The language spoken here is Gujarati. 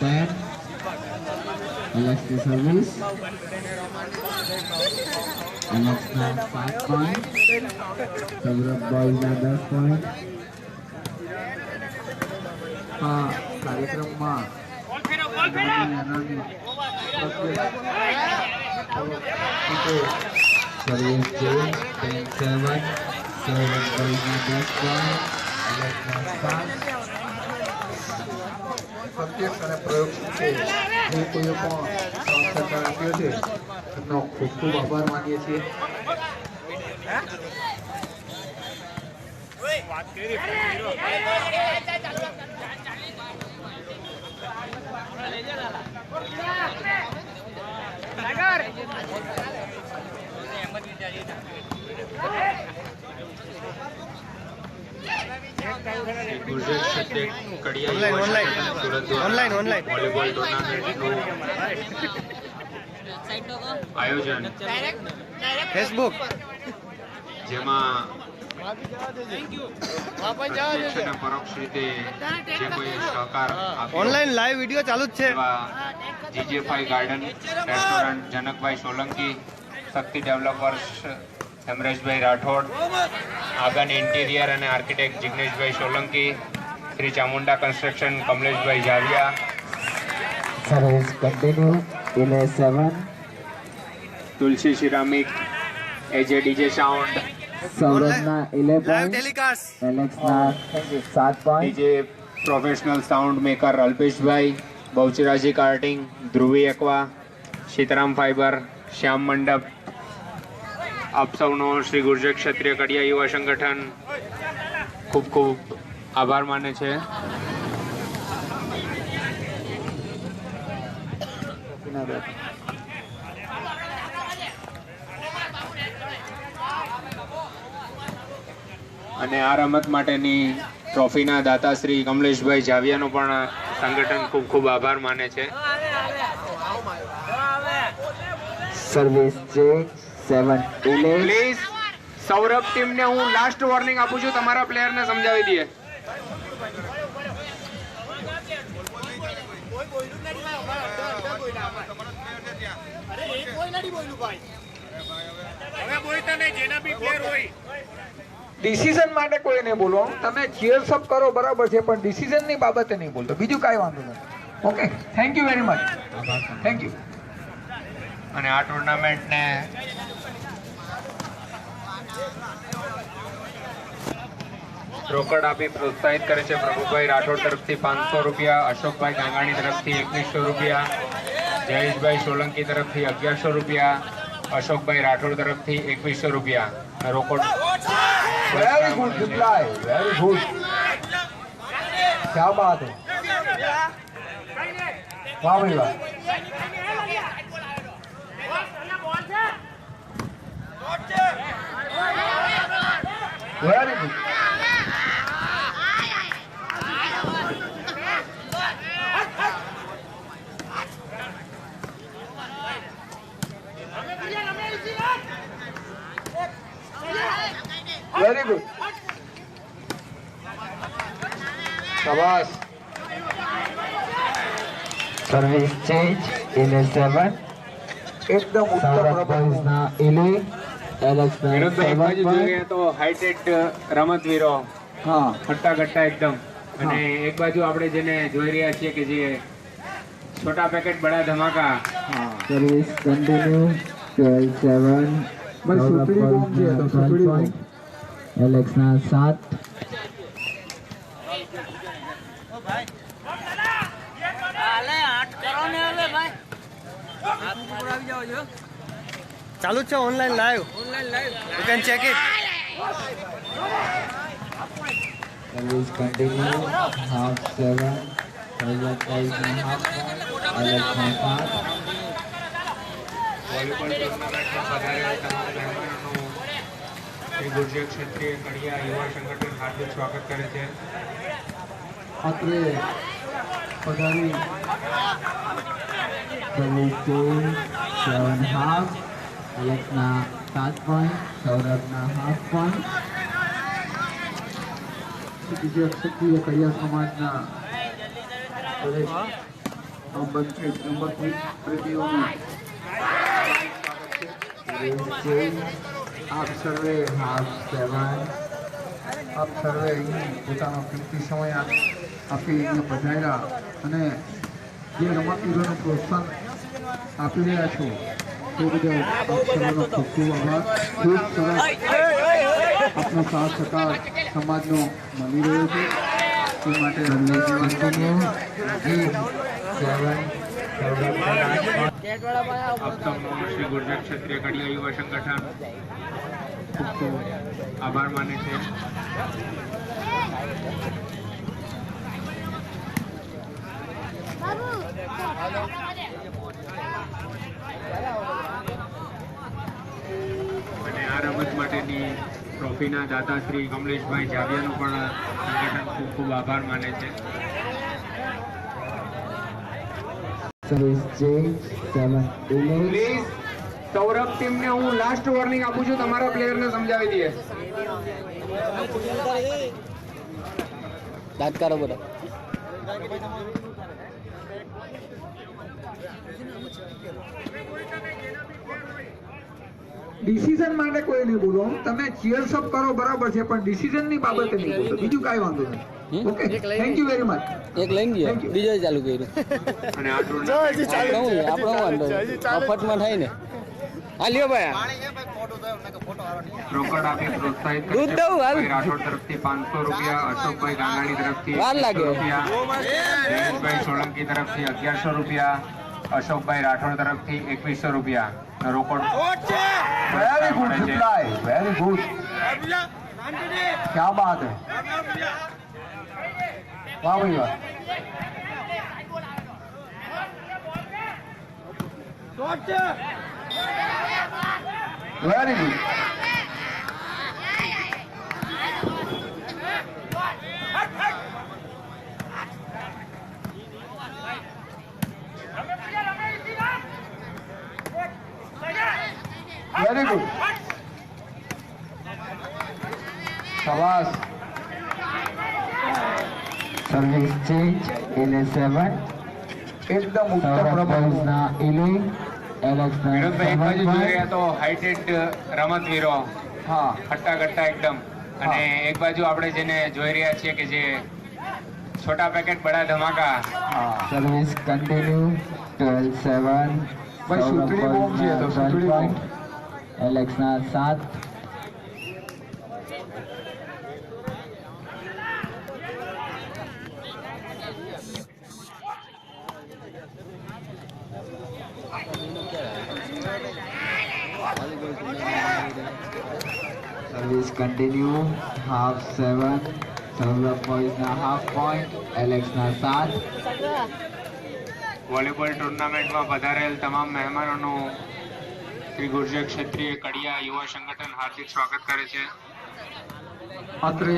10. Alex the service. Alex now 5 points. Saurabh boys now 10 points. કાર્યક્રમમાં service 10-7. Saurabh boys now 10 points. Alex now 5. પ્રત્યેક અને પ્રયોગ છે જે કોઈએ પણ સહકાર આપ્યો છે એમનો ખૂબ ખૂબ આભાર માનીએ છીએ. ગુજરાત ક્ષત્રિય કડિયા ઓનલાઈન વોલીબોલ ટુર્નામેન્ટનું આયોજન ફેસબુક જેમાં પ્રત્યક્ષ અને પરોક્ષ રીતે જે કોઈ સહકાર આપ્યો ઓનલાઈન લાઈવ વિડિયો ચાલુ જ છે. એવા જીજે5 ગાર્ડન રેસ્ટોરન્ટ જનકભાઈ સોલંકી, શક્તિ ડેવલપર્સ હેમરેશભાઈ રાઠોડ, આગાની ઇન્ટિરિયર અને આર્કિટેક્ટ જિગ્નેશભાઈ સોલંકી, શ્રી ચામુંડા કન્સ્ટ્રક્શન કમલેશભાઈ Javiya. Service continue. 11-7. Tulsi ceramic, AJ DJ sound, સૌરભના 11 લાઈવ પોઈન્ટ. ટેલિકાસ્ટ. એલેક્સના 7 point. DJ professional sound maker અલ્પેશભાઈ, બહુચરાજી કાર્ટિંગ, ધ્રુવી એકવા, સીતારામ ફાઈબર, શ્યામ મંડપ. આપ સૌનો શ્રી ગુર્જર ક્ષત્રિય કડિયા યુવા સંગઠન ખૂબ ખૂબ આભાર માને છે. અને આ રમત માટેની ટ્રોફીના દાતા શ્રી કમલેશભાઈ જાવિયાનો પણ સંગઠન ખૂબ ખૂબ આભાર માને છે. સર્વિસ 7-11. પ્લીઝ સૌરભ ટીમને હું લાસ્ટ વોર્નિંગ આપું છું, તમારા પ્લેયરને સમજાવી દઈએ. ડિસિઝન માટે કોઈ નહીં બોલવાનું. તમે ચીયર્સ અપ કરો બરાબર છે, પણ ડિસિઝનની બાબતે નહીં બોલતો. બીજું કાંઈ વાંધો નથી. Okay, thank you very much. Thank you. અને આ ટુર્નામેન્ટને રોકડ આપી પ્રોત્સાહિત કરે છે પ્રભુભાઈ રાઠોડ તરફથી 500 રૂપિયા, અશોકભાઈ ગાંગાણી તરફથી 2100 રૂપિયા, જયેશભાઈ સોલંકી તરફથી 1100 રૂપિયા, અશોકભાઈ રાઠોડ તરફથી 2100 રૂપિયા. રોકડ very good reply. Very good. ક્યા બાત હે. વાહ ભાઈ વાહ. Very good. Very good. શાબાશ. Service change 11-7. એકદમ ઉત્તમ સૌરભ રમત. બોયઝના 11. એલેક્સના વિનોદભાઈ, એક 7 બાજુ જોઈએ પોઈન્ટ. તો હાઈટેક રમતવીરો હા. હટ્ટા ગટ્ટા એકદમ, અને એક બાજુ આપણે જેને જોઈ રહ્યા છીએ કે જે છોટા પેકેટ બડા ધમાકા. Service continue. 12-7. ભાઈ સુતળી બોમ્બ છે તો સુતળી બોમ્બ. એલેક્સના 7. ચાલુ જ છે online live. You can check it. Service continue. Half 7. Saurabh boysના half point. એલેક્સના 5. Volleyball ટુર્નામેન્ટમાં પધારેલા તમામ મહેમાનોનું શ્રી ગુર્જર ક્ષત્રિય કડિયા યુવા સંગઠન હાર્દિક સ્વાગત કરે છે. અત્રે પધારી Service change 7.5. એલેક્સના 7 point. સૌરભના half point. ક્ષત્રિય કડિયા સમાજના રમતવીર પ્રેમીઓનું આપ સર્વે અહીં પોતાનો કિંમતી સમય આપી અહીંયા પધાર્યા અને જે રમતવીરોને પ્રોત્સાહન આપી રહ્યા છો તે બદલ આપ સર્વેનો ખૂબ ખૂબ આભાર. ખૂબ સરસ આપનો સાથ સહકાર સમાજનો મળી રહ્યો છે તે માટે અપસમનું શ્રી ગુર્જર ક્ષત્રિય કડિયા યુવા સંગઠન ખૂબ ખૂબ આભાર માને છે. અને આ રમત માટેની ટ્રોફીના દાતા શ્રી કમલેશભાઈ જાવિયાનો પણ સંગઠન ખૂબ ખૂબ આભાર માને છે. પ્લીઝ સૌરભ ટીમને હું લાસ્ટ વોર્નિંગ આપું છું, તમારા પ્લેયરને સમજાવી દઈએ. દાંત કરો બધા. ડિસિઝન માટે કોઈ નહીં બોલો. તમે ચીયર્સ અપ કરો બરાબર છે, પણ ડિસિઝન ની બાબતે નહીં બોલતો. બીજું કાંઈ વાંધો નહીં. Okay, thank you very much. એક લઈ ગયા, Thank you. બીજો ચાલુ કર્યું. અને આ ટુર્નામેન્ટ આપણો વાંધો મફતમાં થાય ને. હા લ્યો ભાઈ. રોકડ આપી પ્રોત્સાહિત દૂધ દઉં, હાલ. કરશે રાઠોડ તરફથી 500 રૂપિયા, અશોકભાઈ ગાંગાણી તરફથી વાર લાગે. 100 રૂપિયા, જયેશભાઈ સોલંકી તરફથી 1100 રૂપિયા, અશોકભાઈ રાઠોડ તરફથી 2100 રૂપિયા રોકડ very good reply, very good. क्या बात है, वाह भाई वाह. Very good. Very good. शाबाश. સર્વિસ ચેન્જ 11 एकदम उत्तम प्रभाव. ના 11 એલેક્સના વિનોદભાઈ એક બાજુ જોઈ રહ્યા તો હાઇટેડ રમતવીરો हाँ હટ્ટા કટ્ટા એકદમ, અને એક બાજુ આપણે જેને જોઈ રહ્યા છીએ કે જે છોટા પેકેટ બડા ધમાકા, हाँ સર્વિસ કન્ટિન્યુ 12-7 ભાઈ સુતળી બોમ્બ છે તો સુતળી બોમ્બ. એલેક્સના 7 સર્વિસ કન્ટિન્યુ હાફ 7 સૌરભ બોયઝના હાફ પોઈન્ટ એલેક્સના 7 વોલીબોલ ટુર્નામેન્ટમાં પધારેલ તમામ મહેમાનોનું શ્રી ગુર્જર ક્ષત્રિય કડિયા યુવા સંગઠન હાર્દિક સ્વાગત કરે છે. અત્રે